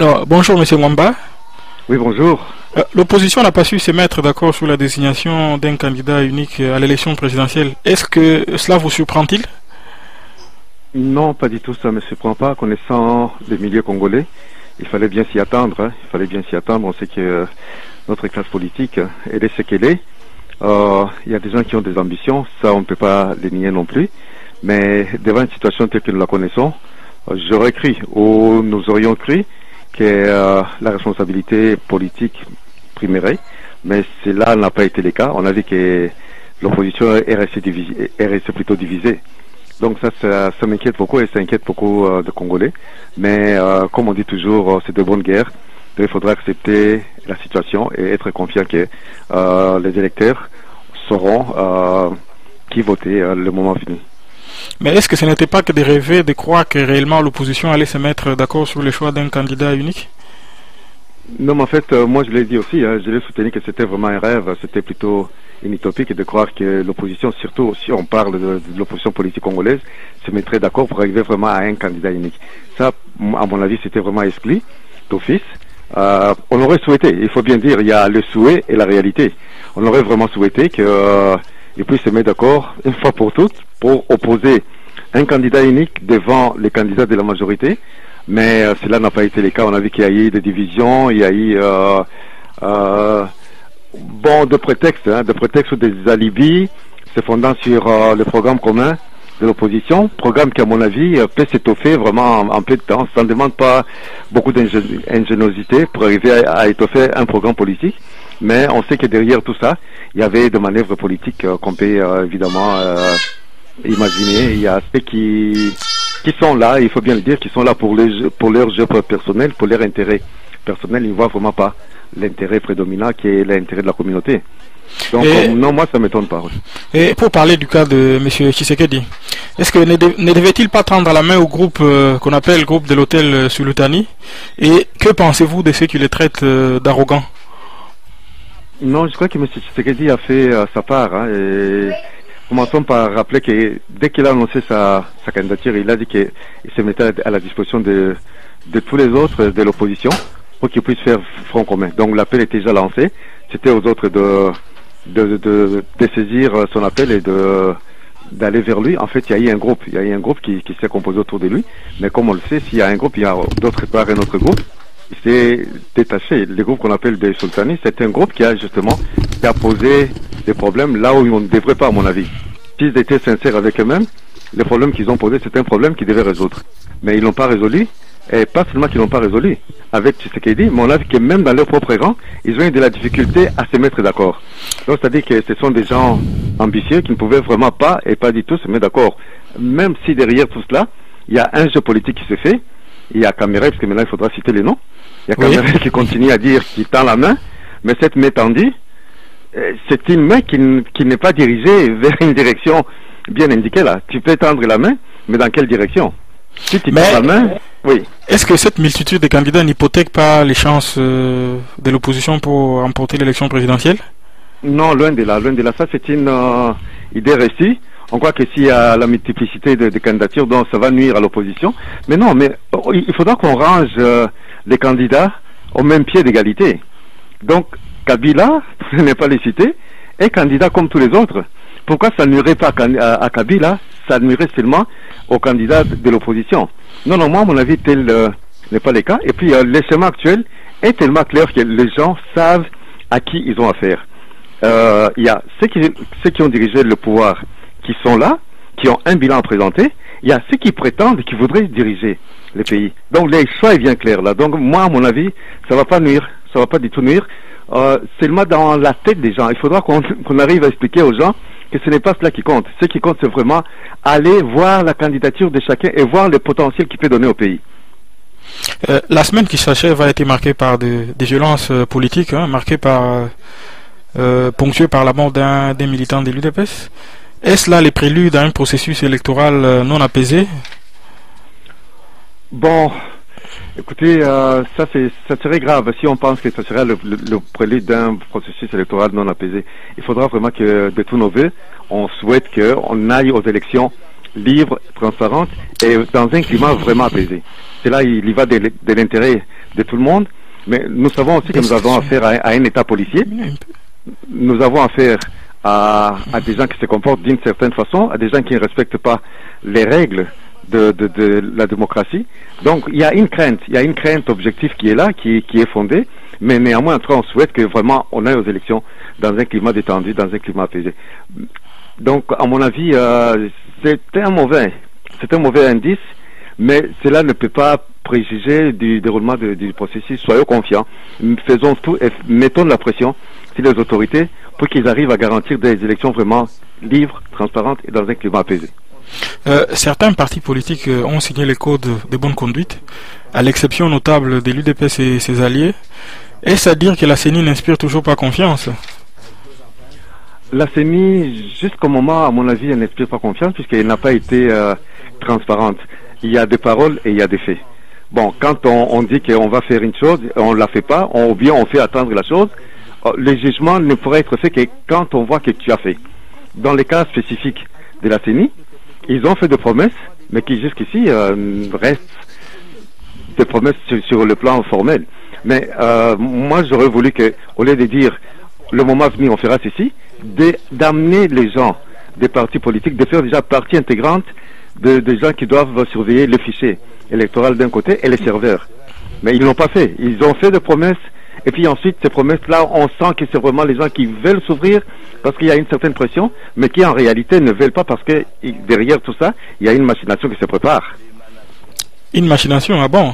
Alors, bonjour Monsieur Mwamba. Oui, bonjour. L'opposition n'a pas su se mettre d'accord sur la désignation d'un candidat unique à l'élection présidentielle. Est-ce que cela vous surprend-il? Non, pas du tout, ça ne me surprend pas. Connaissant les milieux congolais, il fallait bien s'y attendre. Il fallait bien s'y attendre. On sait que notre classe politique, elle est ce qu'elle est. Il y a des gens qui ont des ambitions, ça on ne peut pas les nier non plus. Mais devant une situation telle que nous la connaissons, j'aurais cru, ou nous aurions cru, que la responsabilité politique primerait, mais cela n'a pas été le cas. On a vu que l'opposition est restée plutôt divisée. Donc ça m'inquiète beaucoup et ça inquiète beaucoup de Congolais. Mais comme on dit toujours, c'est de bonne guerre. Donc, il faudra accepter la situation et être confiant que les électeurs sauront qui voter le moment venu. Mais est-ce que ce n'était pas que de rêver, de croire que réellement l'opposition allait se mettre d'accord sur le choix d'un candidat unique? Non, mais en fait, moi je l'ai dit aussi, je l'ai soutenu que c'était vraiment un rêve, c'était plutôt une utopie de croire que l'opposition, surtout si on parle de l'opposition politique congolaise, se mettrait d'accord pour arriver vraiment à un candidat unique. Ça, à mon avis, c'était vraiment exclu d'office. On aurait souhaité, il faut bien dire, il y a le souhait et la réalité. On aurait vraiment souhaité qu'ils puissent se mettre d'accord une fois pour toutes pour opposer un candidat unique devant les candidats de la majorité. Mais cela n'a pas été le cas. On a vu qu'il y a eu des divisions, il y a eu de prétextes, ou des alibis se fondant sur le programme commun de l'opposition, programme qui à mon avis peut s'étoffer vraiment en peu de temps. Ça ne demande pas beaucoup d'ingéniosité pour arriver à étoffer un programme politique, mais on sait que derrière tout ça, il y avait des manœuvres politiques qu'on peut évidemment imaginer. Il y a ceux qui sont là, il faut bien le dire, qui sont là pour leur jeu personnel, pour leur intérêt personnel. Ils ne voient vraiment pas l'intérêt prédominant qui est l'intérêt de la communauté. Donc non, moi ça ne m'étonne pas. Oui. Et pour parler du cas de M. Tshisekedi, est-ce que ne devait-il pas tendre la main au groupe qu'on appelle le groupe de l'hôtel Sultani? Et que pensez-vous de ceux qui le traitent d'arrogants? Non, je crois que M. Tshisekedi a fait sa part. Et commençons par rappeler que dès qu'il a annoncé sa candidature, il a dit qu'il se mettait à la disposition de tous les autres de l'opposition pour qu'ils puissent faire front commun. Donc l'appel était déjà lancé. C'était aux autres de saisir son appel et d'aller vers lui. En fait, il y a eu un groupe. Il y a eu un groupe qui s'est composé autour de lui. Mais comme on le sait, s'il y a un groupe, il y a d'autre part un autre groupe. Il s'est détaché. Le groupe qu'on appelle des Sultanis, c'est un groupe qui a posé des problèmes là où on ne devrait pas, à mon avis. S'ils étaient sincères avec eux-mêmes, les problèmes qu'ils ont posés, c'est un problème qu'ils devaient résoudre. Mais ils l'ont pas résolu. Et pas seulement qu'ils l'ont pas résolu avec Tshisekedi, mais on a vu que même dans leur propre rang, ils ont eu de la difficulté à se mettre d'accord. Donc c'est-à-dire que ce sont des gens ambitieux qui ne pouvaient vraiment pas et pas du tout se mettre d'accord. Même si derrière tout cela, il y a un jeu politique qui se fait, il y a Caméré, parce que maintenant il faudra citer les noms, il y a Caméré qui continue à dire qu'il tend la main, mais cette main tendue, c'est une main qui n'est pas dirigée vers une direction bien indiquée là. Tu peux tendre la main, mais dans quelle direction? Si tu tends la main, oui. Est-ce que cette multitude de candidats n'hypothèque pas les chances de l'opposition pour remporter l'élection présidentielle? Non, loin de là. Ça, c'est une idée reçue. On croit que s'il y a la multiplicité de candidatures, donc ça va nuire à l'opposition. Mais non, il faudra qu'on range les candidats au même pied d'égalité. Donc, Kabila, je n'ai pas les citer, est candidat comme tous les autres. Pourquoi ça nuirait pas à Kabila? Ça nuirait seulement aux candidats de l'opposition. Non, moi, à mon avis, tel n'est pas le cas. Et puis, le schéma actuel est tellement clair que les gens savent à qui ils ont affaire. Il y a ceux qui ont dirigé le pouvoir qui sont là, qui ont un bilan à présenter. Il y a ceux qui prétendent qu'ils voudraient diriger le pays. Donc, les choix est bien clair là. Donc, moi, à mon avis, ça va pas nuire. Ça va pas du tout nuire. Seulement dans la tête des gens. Il faudra qu'on arrive à expliquer aux gens que ce n'est pas cela qui compte. Ce qui compte, c'est vraiment aller voir la candidature de chacun et voir le potentiel qu'il peut donner au pays. La semaine qui s'achève a été marquée par des violences politiques, ponctuées par la mort d'un militant de l'UDPS. Est-ce là les préludes à un processus électoral non apaisé? Bon, écoutez, ça serait grave si on pense que ça serait le prélude d'un processus électoral non apaisé. Il faudra vraiment que de tous nos vœux, on souhaite qu'on aille aux élections libre, transparente et dans un climat vraiment apaisé. C'est là il y va de l'intérêt de tout le monde, mais nous savons aussi que nous avons affaire à un État policier. Nous avons affaire à des gens qui se comportent d'une certaine façon, à des gens qui ne respectent pas les règles de la démocratie. Donc il y a une crainte objective qui est là, qui est fondée, mais néanmoins en tout cas, on souhaite que vraiment on aille aux élections dans un climat détendu, dans un climat apaisé. Donc à mon avis, c'est un mauvais indice, mais cela ne peut pas préjuger du déroulement du processus. Soyons confiants, faisons tout et mettons de la pression sur les autorités pour qu'ils arrivent à garantir des élections vraiment libres, transparentes et dans un climat apaisé. Certains partis politiques ont signé les codes de bonne conduite, à l'exception notable de l'UDPS et ses alliés. Est-ce à dire que la CENI n'inspire toujours pas confiance? La CENI, jusqu'au moment, à mon avis, elle n'inspire pas confiance puisqu'elle n'a pas été transparente. Il y a des paroles et il y a des faits. Bon, quand on dit qu'on va faire une chose, on ne la fait pas, ou bien on fait attendre la chose, le jugement ne pourrait être fait que quand on voit que tu as fait. Dans les cas spécifiques de la CENI, ils ont fait des promesses, mais qui jusqu'ici restent des promesses sur le plan formel. Mais moi, j'aurais voulu que, au lieu de dire le moment venu, on fera ceci, d'amener les gens des partis politiques, de faire déjà partie intégrante des gens qui doivent surveiller le fichier électoral d'un côté et les serveurs. Mais ils ne l'ont pas fait. Ils ont fait des promesses. Et puis ensuite, ces promesses-là, on sent que c'est vraiment les gens qui veulent s'ouvrir parce qu'il y a une certaine pression, mais qui en réalité ne veulent pas parce que derrière tout ça, il y a une machination qui se prépare. Une machination, ah bon?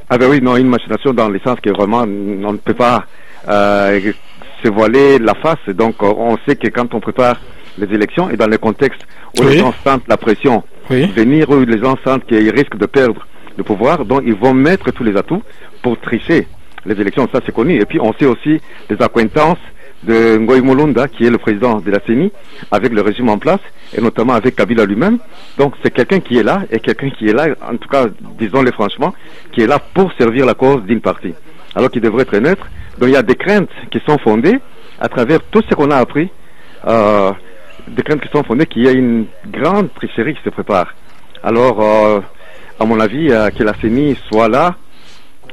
Ah ben oui, non, une machination dans le sens que vraiment, on ne peut pas se voiler la face. Donc, on sait que quand on prépare les élections et dans le contexte où les gens sentent la pression venir, où les gens sentent qu'ils risquent de perdre le pouvoir, donc ils vont mettre tous les atouts pour tricher les élections, ça c'est connu. Et puis on sait aussi les accointances de Ngoï Mulunda, qui est le président de la CENI, avec le régime en place, et notamment avec Kabila lui-même. Donc c'est quelqu'un qui est là, et quelqu'un qui est là, en tout cas, disons-le franchement, qui est là pour servir la cause d'une partie, alors qu'il devrait être neutre. Donc il y a des craintes qui sont fondées, à travers tout ce qu'on a appris, des craintes qui sont fondées qu'il y a une grande tricherie qui se prépare. Alors, à mon avis, que la CENI soit là,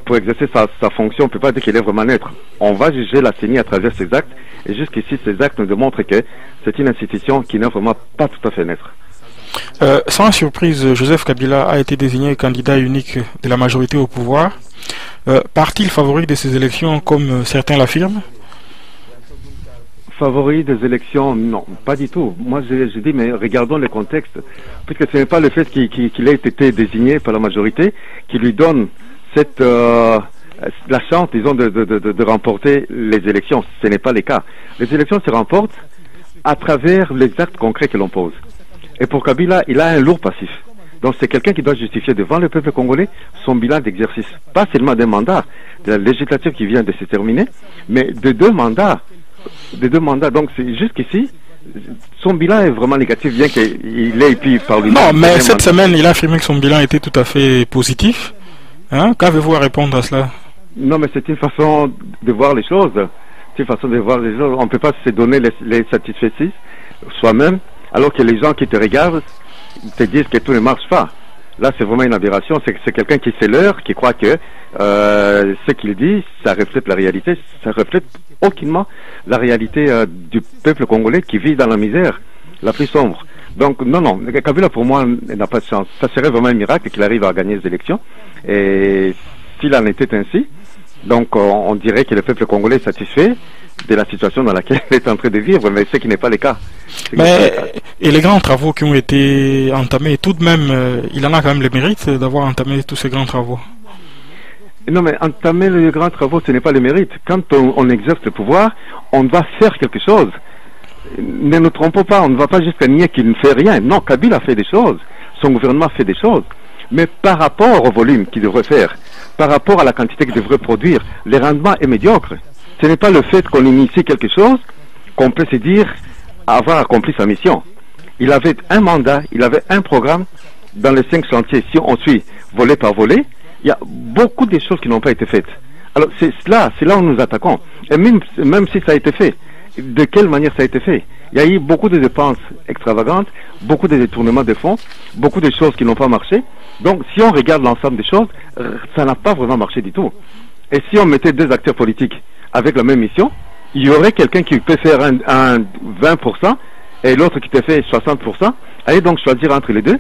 pour exercer sa fonction, on ne peut pas dire qu'elle est vraiment neutre. On va juger la CENI à travers ses actes, et jusqu'ici, ces actes nous démontrent que c'est une institution qui n'est vraiment pas tout à fait neutre. Sans surprise, Joseph Kabila a été désigné candidat unique de la majorité au pouvoir. Part-il favori de ces élections, comme certains l'affirment? Favori des élections, non, pas du tout. Moi, je dis, mais regardons le contexte, puisque ce n'est pas le fait qu'il ait été désigné par la majorité qui lui donne la chance, disons, de remporter les élections. Ce n'est pas le cas. Les élections se remportent à travers les actes concrets que l'on pose. Et pour Kabila, il a un lourd passif. Donc c'est quelqu'un qui doit justifier devant le peuple congolais son bilan d'exercice. Pas seulement d'un mandat, de la législature qui vient de se terminer, mais de deux mandats. Donc c'est jusqu'ici, son bilan est vraiment négatif, bien qu'il ait pu par lui-même. Non, mais cette semaine, il a affirmé que son bilan était tout à fait positif. Hein? Qu'avez-vous à répondre à cela? Non, mais c'est une façon de voir les choses. C'est une façon de voir les choses. On ne peut pas se donner les satisfecits soi-même, alors que les gens qui te regardent te disent que tout ne marche pas. Là, c'est vraiment une aberration. C'est quelqu'un qui se leurre, qui croit que ce qu'il dit, ça reflète la réalité. Ça reflète aucunement la réalité du peuple congolais qui vit dans la misère la plus sombre. Donc, non, Kabila, pour moi, n'a pas de chance. Ça serait vraiment un miracle qu'il arrive à gagner les élections. Et s'il en était ainsi, donc on dirait que le peuple congolais est satisfait de la situation dans laquelle il est en train de vivre, mais ce qui n'est pas le cas. Et les grands travaux qui ont été entamés, tout de même, il en a quand même le mérite d'avoir entamé tous ces grands travaux. Non, mais entamer les grands travaux, ce n'est pas le mérite. Quand on exerce le pouvoir, on va faire quelque chose. Ne nous trompons pas, on ne va pas jusqu'à nier qu'il ne fait rien. Non, Kabila fait des choses, son gouvernement fait des choses, mais par rapport au volume qu'il devrait faire, par rapport à la quantité qu'il devrait produire, le rendement est médiocre. Ce n'est pas le fait qu'on initie quelque chose qu'on peut se dire avoir accompli sa mission. Il avait un mandat, il avait un programme dans les 5 chantiers. Si on suit volet par volet, il y a beaucoup de choses qui n'ont pas été faites. Alors c'est là où nous attaquons. Et même si ça a été fait, de quelle manière ça a été fait? Il y a eu beaucoup de dépenses extravagantes, beaucoup de détournements de fonds, beaucoup de choses qui n'ont pas marché. Donc, si on regarde l'ensemble des choses, ça n'a pas vraiment marché du tout. Et si on mettait deux acteurs politiques avec la même mission, il y aurait quelqu'un qui peut faire un 20% et l'autre qui te fait 60%. Allez donc choisir entre les deux.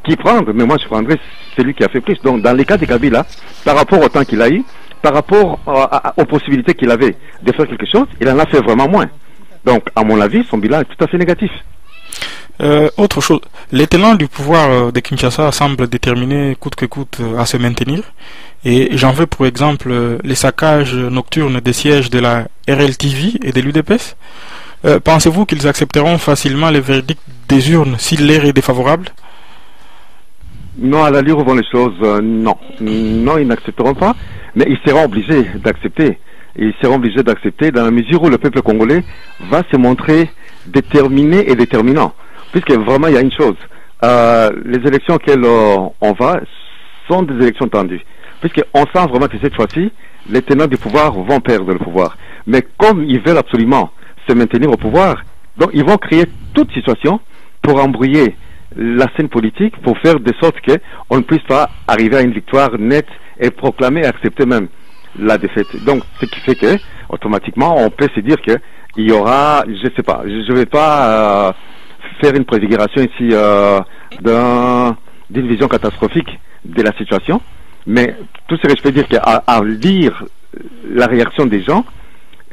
Qui prendre? Mais moi, je prendrais celui qui a fait plus. Donc, dans les cas de Kabila, par rapport au temps qu'il a eu, par rapport aux possibilités qu'il avait de faire quelque chose, il en a fait vraiment moins. Donc, à mon avis, son bilan est tout à fait négatif. Autre chose, les tenants du pouvoir de Kinshasa semblent déterminés coûte que coûte à se maintenir. Et j'en veux pour exemple les saccages nocturnes des sièges de la RLTV et de l'UDPS. Pensez-vous qu'ils accepteront facilement les verdicts des urnes si l'air est défavorable? Non, à l'allure où vont les choses, non. Non, ils n'accepteront pas, mais ils seront obligés d'accepter. Ils seront obligés d'accepter dans la mesure où le peuple congolais va se montrer déterminé et déterminant. Puisque vraiment, il y a une chose. Les élections auxquelles on va sont des élections tendues. Puisqu'on sent vraiment que cette fois-ci, les tenants du pouvoir vont perdre le pouvoir. Mais comme ils veulent absolument se maintenir au pouvoir, donc ils vont créer toute situation pour embrouiller la scène politique, pour faire de sorte qu'on ne puisse pas arriver à une victoire nette et proclamer, accepter même la défaite. Donc, ce qui fait que, automatiquement, on peut se dire que il y aura, je sais pas, je vais pas faire une préfiguration ici d'une vision catastrophique de la situation, mais tout ce que je peux dire qu'à lire la réaction des gens,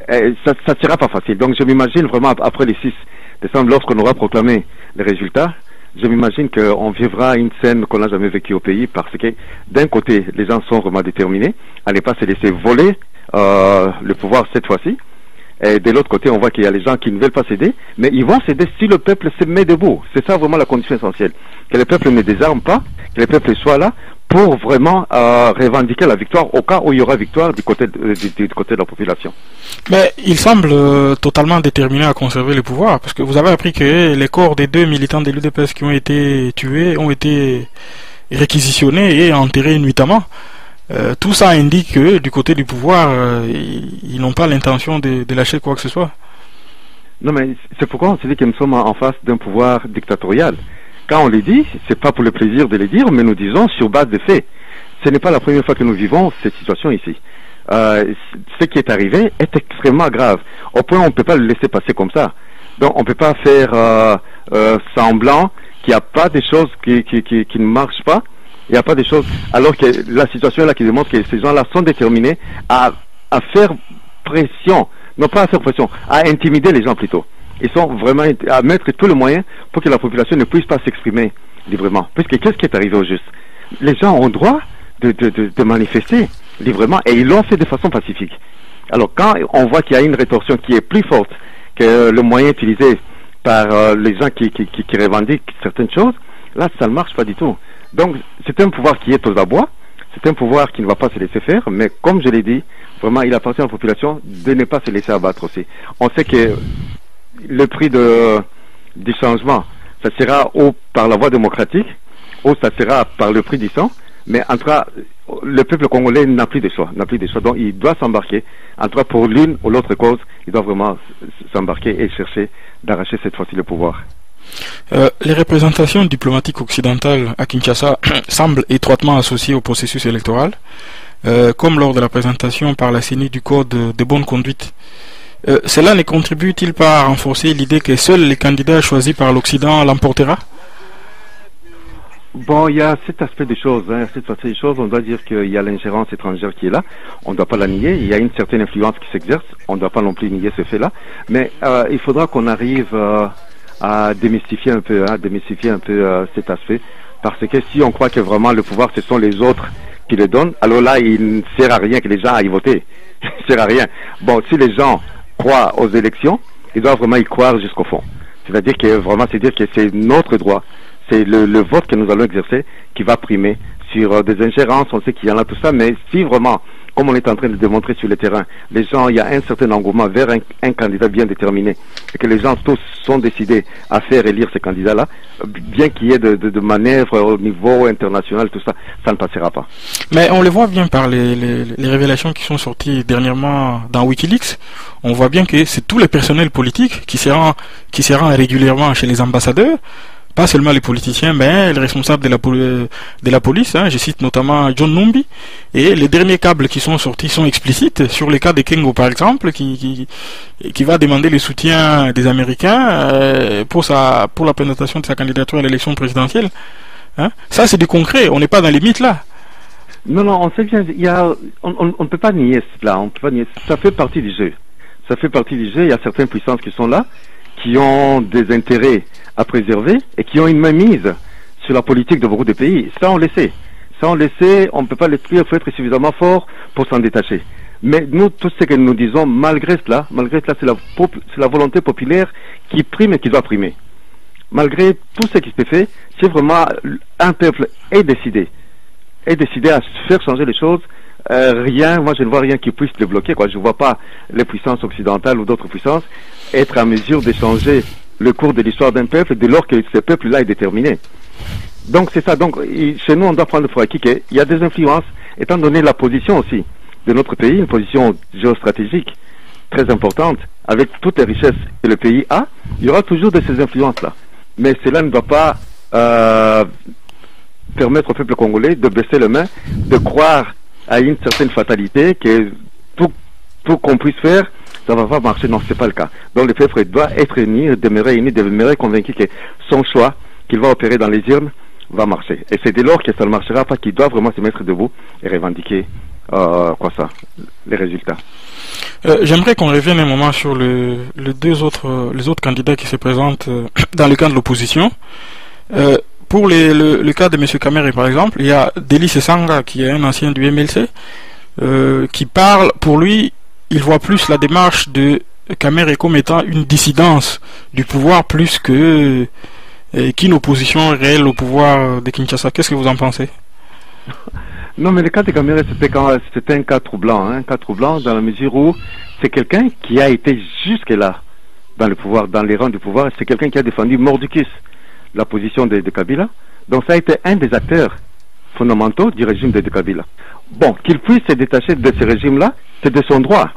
ça sera pas facile. Donc, je m'imagine vraiment après le 6 décembre, lorsqu'on aura proclamé les résultats, je m'imagine qu'on vivra une scène qu'on n'a jamais vécue au pays parce que d'un côté, les gens sont vraiment déterminés à ne pas se laisser voler le pouvoir cette fois-ci. Et de l'autre côté, on voit qu'il y a les gens qui ne veulent pas céder, mais ils vont céder si le peuple se met debout. C'est ça vraiment la condition essentielle. Que le peuple ne désarme pas, que le peuple soit là pour vraiment revendiquer la victoire au cas où il y aura victoire du côté de la population. Mais il semble totalement déterminé à conserver le pouvoir, parce que vous avez appris que les corps des 2 militants de l'UDPS qui ont été tués ont été réquisitionnés et enterrés nuitamment. Tout ça indique que du côté du pouvoir, ils n'ont pas l'intention de lâcher quoi que ce soit. Non, mais c'est pourquoi on se dit que nous sommes en face d'un pouvoir dictatorial. Quand on les dit, c'est pas pour le plaisir de les dire, mais nous disons sur base de faits. Ce n'est pas la première fois que nous vivons cette situation ici. Ce qui est arrivé est extrêmement grave. Au point où on ne peut pas le laisser passer comme ça. Donc on ne peut pas faire semblant qu'il n'y a pas des choses qui ne marchent pas. Il n'y a pas des choses, alors que la situation est là qui démontre que ces gens-là sont déterminés à faire pression, non pas à faire pression, à intimider les gens plutôt. Ils sont vraiment à mettre tous les moyens pour que la population ne puisse pas s'exprimer librement. Puisque qu'est-ce qui est arrivé au juste? Les gens ont droit de manifester librement et ils l'ont fait de façon pacifique. Alors quand on voit qu'il y a une rétorsion qui est plus forte que le moyen utilisé par les gens qui revendiquent certaines choses, là ça ne marche pas du tout. Donc c'est un pouvoir qui est aux abois, c'est un pouvoir qui ne va pas se laisser faire, mais comme je l'ai dit, vraiment il appartient à la population de ne pas se laisser abattre aussi. On sait que le prix du changement, ça sera ou par la voie démocratique, ou ça sera par le prix du sang, mais en tout cas, le peuple congolais n'a plus de choix, donc il doit s'embarquer, en tout cas pour l'une ou l'autre cause, il doit vraiment s'embarquer et chercher d'arracher cette fois-ci le pouvoir. Les représentations diplomatiques occidentales à Kinshasa semblent étroitement associées au processus électoral, comme lors de la présentation par la CENI du Code de bonne conduite. Cela ne contribue-t-il pas à renforcer l'idée que seuls les candidats choisis par l'Occident l'emportera? Bon, il y a cet aspect des choses, on doit dire qu'il y a l'ingérence étrangère qui est là, on ne doit pas la nier, il y a une certaine influence qui s'exerce, on ne doit pas non plus nier ce fait-là, mais il faudra qu'on arrive à démystifier un peu, cet aspect, parce que si on croit que vraiment le pouvoir ce sont les autres qui le donnent, alors là il ne sert à rien que les gens aillent voter, il ne sert à rien. Bon, si les gens croient aux élections, ils doivent vraiment y croire jusqu'au fond, c'est-à-dire que vraiment c'est dire que c'est notre droit, c'est le vote que nous allons exercer qui va primer sur des ingérences, on sait qu'il y en a tout ça, mais si vraiment comme on est en train de démontrer sur le terrain, les gens, il y a un certain engouement vers un candidat bien déterminé, et que les gens tous sont décidés à faire élire ce candidat-là, bien qu'il y ait de manœuvres au niveau international, tout ça, ça ne passera pas. Mais on le voit bien par les révélations qui sont sorties dernièrement dans Wikileaks. On voit bien que c'est tous les personnels politiques qui se rendent régulièrement chez les ambassadeurs. Pas seulement les politiciens, mais les responsables de la police, hein, je cite notamment John Numbi, et les derniers câbles qui sont sortis sont explicites sur le cas de Kengo par exemple, qui va demander le soutien des Américains pour la présentation de sa candidature à l'élection présidentielle. Hein. Ça c'est du concret, on n'est pas dans les mythes là. Non, on sait bien, on ne peut pas nier cela, on peut pas nier, ça fait partie du jeu. Ça fait partie du jeu, il y a certaines puissances qui sont là, qui ont des intérêts à préserver et qui ont une mainmise sur la politique de beaucoup de pays. Ça, on le sait. Ça, on le sait, on ne peut pas l'expliquer, il faut être suffisamment fort pour s'en détacher. Mais nous, tout ce que nous disons, malgré cela, c'est la volonté populaire qui prime et qui doit primer. Malgré tout ce qui s'est fait, si vraiment un peuple est décidé à faire changer les choses, moi je ne vois rien qui puisse le bloquer, quoi. Je ne vois pas les puissances occidentales ou d'autres puissances être en mesure de changer le cours de l'histoire d'un peuple dès lors que ce peuple-là est déterminé. Donc c'est ça. Donc chez nous, on doit prendre pour acquis qu'il y a des influences, étant donné la position aussi de notre pays, une position géostratégique très importante, avec toutes les richesses que le pays a, il y aura toujours de ces influences-là. Mais cela ne doit pas permettre au peuple congolais de baisser les mains, de croire à une certaine fatalité, que tout qu'on puisse faire, ça va pas marcher. Non, c'est pas le cas. Donc le peuple doit être uni, demeurer convaincu que son choix qu'il va opérer dans les urnes va marcher. Et c'est dès lors que ça ne marchera pas qu'il doit vraiment se mettre debout et revendiquer les résultats. J'aimerais qu'on revienne un moment sur les autres candidats qui se présentent dans le camp de l'opposition. Pour le cas de M. Kamere par exemple, il y a Délice Sanga qui est un ancien du MLC qui parle, pour lui, il voit plus la démarche de Kamere comme étant une dissidence du pouvoir plus qu'une opposition réelle au pouvoir de Kinshasa. Qu'est-ce que vous en pensez? Non, mais le cas de Kamere, c'était un cas troublant, un cas troublant dans la mesure où c'est quelqu'un qui a été jusque-là dans le pouvoir, dans les rangs du pouvoir, c'est quelqu'un qui a défendu mordicus la position de Kabila. Donc ça a été un des acteurs fondamentaux du régime de Kabila. Bon, qu'il puisse se détacher de ce régime-là, c'est de son droit.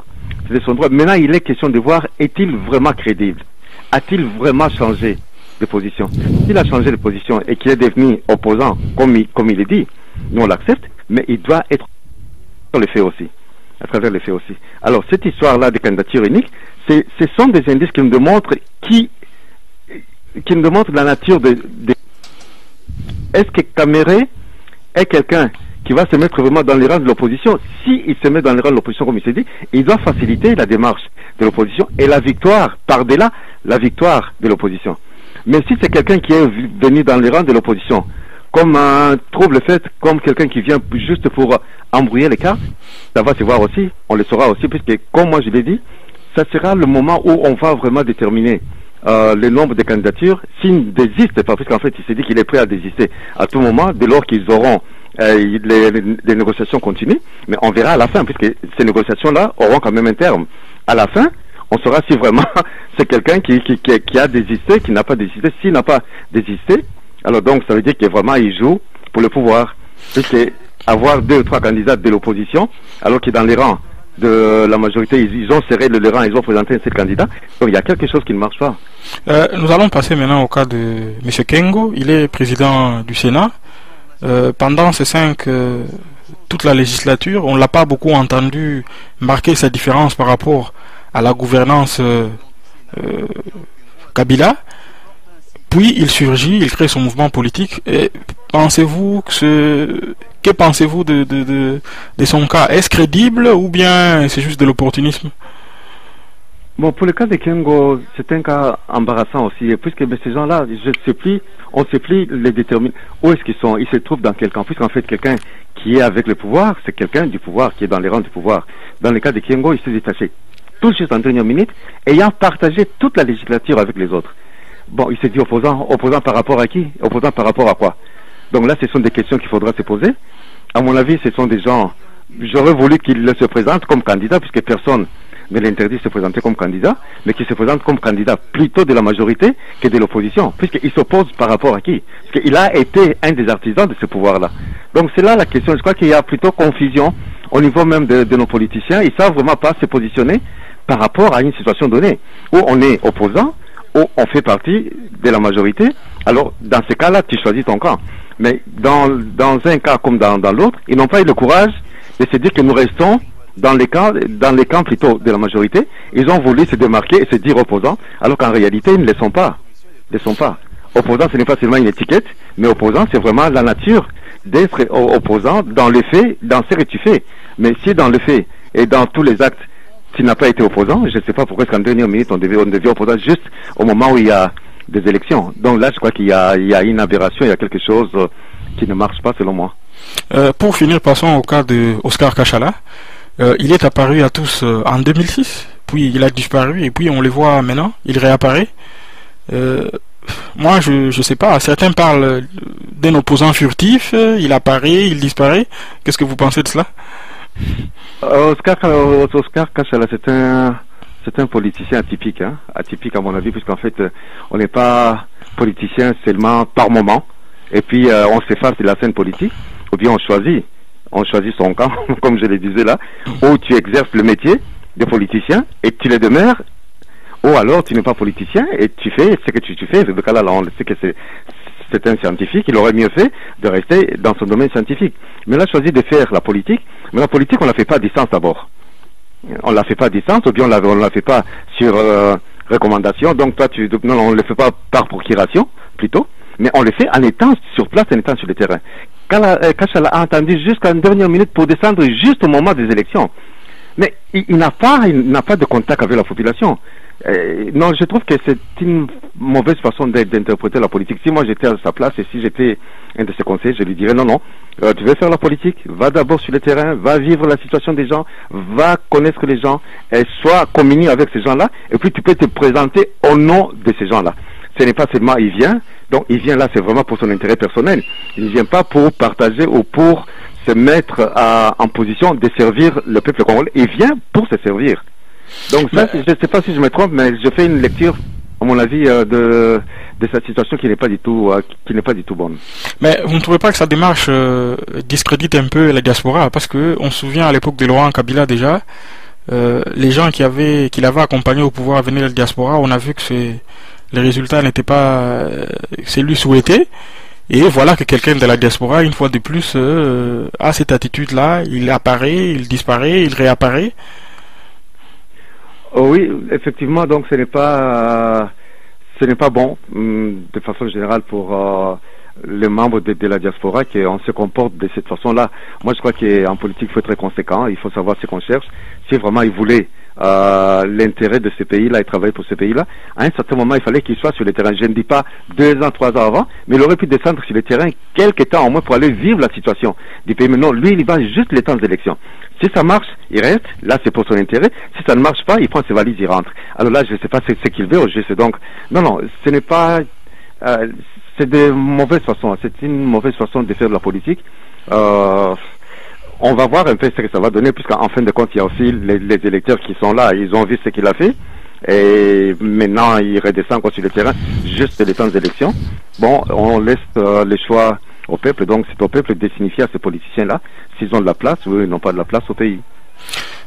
C'est de son droit. Maintenant, il est question de voir, est-il vraiment crédible? A-t-il vraiment changé de position? S'il a changé de position et qu'il est devenu opposant, comme il est dit, nous on l'accepte, mais il doit être sur les faits aussi, à travers les faits aussi. Alors, cette histoire-là de candidature unique, ce sont des indices qui nous démontrent la nature de... Est-ce que Kamere est quelqu'un qui va se mettre vraiment dans les rangs de l'opposition? S'il se met dans les rangs de l'opposition, comme il s'est dit, il doit faciliter la démarche de l'opposition et la victoire, par-delà la victoire de l'opposition. Mais si c'est quelqu'un qui est venu dans les rangs de l'opposition, comme un trouble fait, comme quelqu'un qui vient juste pour embrouiller les cartes, ça va se voir aussi, on le saura aussi, puisque, comme moi je l'ai dit, ça sera le moment où on va vraiment déterminer le nombre de candidatures, s'il ne désiste pas, puisqu'en fait il s'est dit qu'il est prêt à désister à tout moment, dès lors qu'ils auront les négociations continues, mais on verra à la fin, puisque ces négociations-là auront quand même un terme. À la fin, on saura si vraiment c'est quelqu'un qui a désisté, qui n'a pas désisté. S'il n'a pas désisté, alors donc ça veut dire que vraiment il joue pour le pouvoir, puisque avoir 2 ou 3 candidats de l'opposition, alors que dans les rangs de la majorité, ils ont serré le rang, ils ont présenté un seul candidat. Donc il y a quelque chose qui ne marche pas. Nous allons passer maintenant au cas de M. Kengo. Il est président du Sénat. Pendant ces 5, toute la législature, on ne l'a pas beaucoup entendu marquer sa différence par rapport à la gouvernance Kabila. Puis il surgit, il crée son mouvement politique. Et que pensez-vous de son cas? Est-ce crédible ou bien c'est juste de l'opportunisme? Bon, pour le cas de Kengo, c'est un cas embarrassant aussi, puisque ces gens-là, on ne sait plus les déterminer. Où est-ce qu'ils sont? Ils se trouvent dans quel camp? Puisqu'en fait, quelqu'un qui est avec le pouvoir, c'est quelqu'un du pouvoir, qui est dans les rangs du pouvoir. Dans le cas de Kengo, il s'est détaché tout juste en dernière minute, ayant partagé toute la législature avec les autres. Bon, il s'est dit opposant par rapport à qui? Opposant par rapport à quoi? Donc là, ce sont des questions qu'il faudra se poser. À mon avis, ce sont des gens j'aurais voulu qu'il se présente comme candidat, puisque personne ne l'interdit de se présenter comme candidat, mais qu'il se présente comme candidat plutôt de la majorité que de l'opposition, puisqu'il s'oppose par rapport à qui? Parce qu'il a été un des artisans de ce pouvoir-là. Donc c'est là la question. Je crois qu'il y a plutôt confusion au niveau même de nos politiciens. Ils savent vraiment pas se positionner par rapport à une situation donnée, où on est opposant, où on fait partie de la majorité. Alors, dans ce cas-là, tu choisis ton camp. Mais dans un cas comme dans l'autre, ils n'ont pas eu le courage de se dire que nous restons dans les camps plutôt de la majorité. Ils ont voulu se démarquer et se dire opposants, alors qu'en réalité, ils ne le sont pas. Opposant, ce n'est pas seulement une étiquette, mais opposant, c'est vraiment la nature d'être opposant dans les faits, dans ce que tu fais. Mais si dans le fait et dans tous les actes, tu n'as pas été opposant, je ne sais pas pourquoi est-ce qu'en dernière minute, on devient opposant juste au moment où il y a des élections. Donc là, je crois qu'il y a une aberration, il y a quelque chose qui ne marche pas selon moi. Pour finir, passons au cas de Oscar Kachala. Il est apparu à tous en 2006, puis il a disparu, et puis on le voit maintenant, il réapparaît. Moi, je sais pas, certains parlent d'un opposant furtif, il apparaît, il disparaît. Qu'est-ce que vous pensez de cela? Oscar Kachala, c'est un politicien atypique, atypique à mon avis, puisqu'en fait, on n'est pas politicien seulement par moment, et puis on s'efface de la scène politique, ou bien on choisit son camp, comme je le disais là, où tu exerces le métier de politicien et tu le demeures, ou alors tu n'es pas politicien et tu fais ce que tu fais. Dans ce cas-là, on sait que c'est un scientifique, il aurait mieux fait de rester dans son domaine scientifique. Mais là, choisi de faire la politique, mais la politique, on la fait pas à distance d'abord. On la fait pas à distance, ou bien on la fait pas sur recommandation. Donc toi, non, on le fait pas par procuration, plutôt, mais on le fait en étant sur place, en étant sur le terrain. Kachala a entendu jusqu'à une dernière minute pour descendre juste au moment des élections. Mais il n'a pas de contact avec la population. Non, je trouve que c'est une mauvaise façon d'interpréter la politique. Si moi j'étais à sa place et si j'étais un de ses conseillers, je lui dirais non, tu veux faire la politique, va d'abord sur le terrain, va vivre la situation des gens, va connaître les gens, et sois communier avec ces gens-là, et puis tu peux te présenter au nom de ces gens-là. Ce n'est pas seulement il vient, donc il vient là, c'est vraiment pour son intérêt personnel. Il ne vient pas pour partager ou pour se mettre en position de servir le peuple congolais. Il vient pour se servir. Donc ça, je ne sais pas si je me trompe, mais je fais une lecture, à mon avis, de cette situation qui n'est pas du tout bonne. Mais vous ne trouvez pas que sa démarche discrédite un peu la diaspora? Parce que on se souvient à l'époque de Laurent Kabila déjà, les gens qui l'avaient accompagné au pouvoir venaient de la diaspora. On a vu que les résultats n'étaient pas celui souhaité. Et voilà que quelqu'un de la diaspora, une fois de plus, a cette attitude-là. Il apparaît, il disparaît, il réapparaît. Oh oui, effectivement, donc ce n'est pas bon de façon générale pour les membres de la diaspora qu'on se comporte de cette façon-là. Moi, je crois qu'en politique, il faut être très conséquent, il faut savoir ce qu'on cherche. Si vraiment il voulait l'intérêt de ce pays-là et travailler pour ce pays-là, à un certain moment, il fallait qu'il soit sur le terrain. Je ne dis pas 2 ans, 3 ans avant, mais il aurait pu descendre sur le terrain quelques temps au moins pour aller vivre la situation du pays. Mais non, lui, il va juste les temps d'élection. Si ça marche, il reste, là c'est pour son intérêt. Si ça ne marche pas, il prend ses valises, il rentre. Alors là, je ne sais pas ce qu'il veut au juste. Donc, non, ce n'est pas... c'est de mauvaise façon. C'est une mauvaise façon de faire de la politique. On va voir un peu ce que ça va donner, puisqu'en fin de compte, il y a aussi les électeurs qui sont là. Ils ont vu ce qu'il a fait. Et maintenant, il redescend encore sur le terrain, juste les temps d'élection. Bon, on laisse les choix au peuple. Donc, c'est au peuple de signifier à ces politiciens-là s'ils ont de la place ou ils n'ont pas de la place au pays.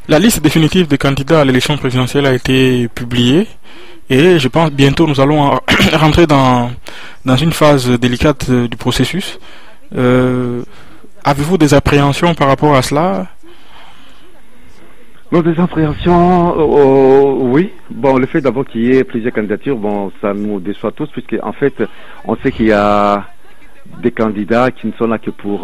La liste définitive des candidats à l'élection présidentielle a été publiée. Et je pense bientôt nous allons rentrer dans une phase délicate du processus. Avez-vous des appréhensions par rapport à cela? Non, des appréhensions, oui. Bon, le fait d'abord qu'il y ait plusieurs candidatures, bon, ça nous déçoit tous, puisque en fait, on sait qu'il y a des candidats qui ne sont là que pour...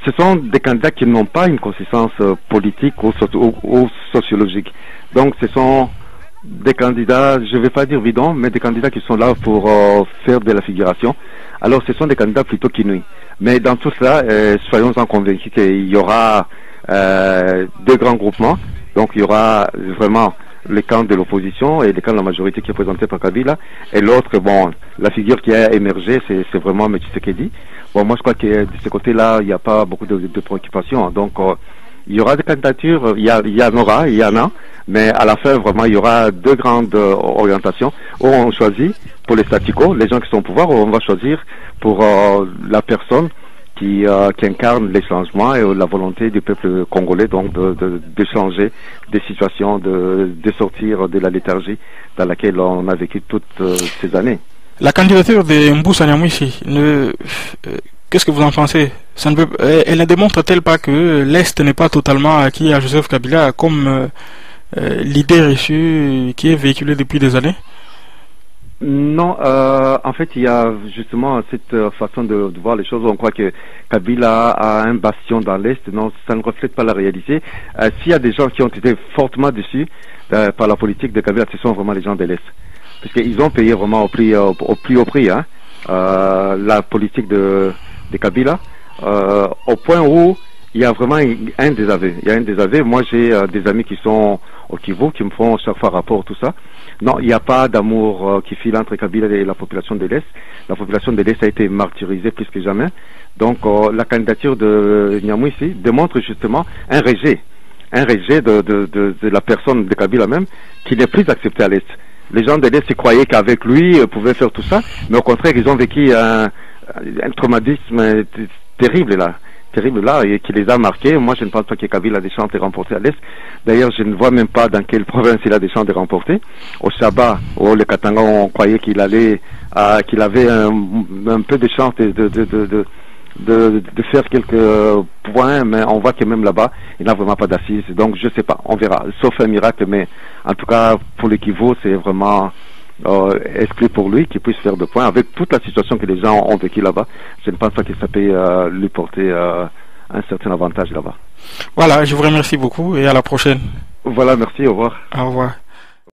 ce sont des candidats qui n'ont pas une consistance politique ou sociologique. Donc, ce sont des candidats, je ne vais pas dire bidons, mais des candidats qui sont là pour faire de la figuration. Alors, ce sont des candidats plutôt qui nuisent. Mais dans tout cela, soyons-en convaincus qu'il y aura 2 grands groupements. Donc, il y aura vraiment le camp de l'opposition et le camp de la majorité qui est présenté par Kabila. Et l'autre, bon, la figure qui a émergé, c'est vraiment M. Tshisekedi. Bon, moi je crois que de ce côté-là, il n'y a pas beaucoup de préoccupations. Donc, il y aura des candidatures, il y en a, mais à la fin, vraiment, il y aura deux grandes orientations. Ou on choisit pour les statu quo, les gens qui sont au pouvoir, ou on va choisir pour la personne qui incarne les changements et la volonté du peuple congolais, donc de changer des situations, de sortir de la léthargie dans laquelle on a vécu toutes ces années. La candidature de Mbusa Nyamwisi, qu'est-ce que vous en pensez? Elle ne démontre-t-elle pas que l'Est n'est pas totalement acquis à Joseph Kabila comme l'idée reçue qui est véhiculée depuis des années? Non, en fait, il y a justement cette façon de voir les choses. On croit que Kabila a un bastion dans l'Est. Non, ça ne reflète pas la réalité. S'il y a des gens qui ont été fortement déçus par la politique de Kabila, ce sont vraiment les gens de l'Est. Parce qu'ils ont payé vraiment au plus haut prix hein, la politique de Kabila, au point où il y a vraiment un désaveu. Il y a un désaveu. Moi, j'ai des amis qui sont au Kivu, qui me font chaque fois rapport, tout ça. Non, il n'y a pas d'amour qui file entre Kabila et la population de l'Est. La population de l'Est a été martyrisée plus que jamais. Donc, la candidature de Nyamwisi démontre justement un rejet de la personne de Kabila même, qui n'est plus accepté à l'Est. Les gens de l'Est se croyaient qu'avec lui, ils pouvaient faire tout ça, mais au contraire, ils ont vécu un traumatisme terrible là, et qui les a marqués. Moi, je ne pense pas que Kabila a des chances de remporter à l'Est. D'ailleurs, je ne vois même pas dans quelle province il a des chances de remporter. Au Saba, au le Katanga, on croyait qu'il avait un peu de chance de faire quelques points, mais on voit que même là-bas, il n'a vraiment pas d'assises. Donc, je sais pas, on verra. Sauf un miracle, mais en tout cas, pour le Kivu, c'est vraiment exclu pour lui qu'il puisse faire de points. Avec toute la situation que les gens ont vécu là-bas, je ne pense pas que ça peut lui porter un certain avantage là-bas. Voilà, je vous remercie beaucoup et à la prochaine. Voilà, merci, au revoir. Au revoir.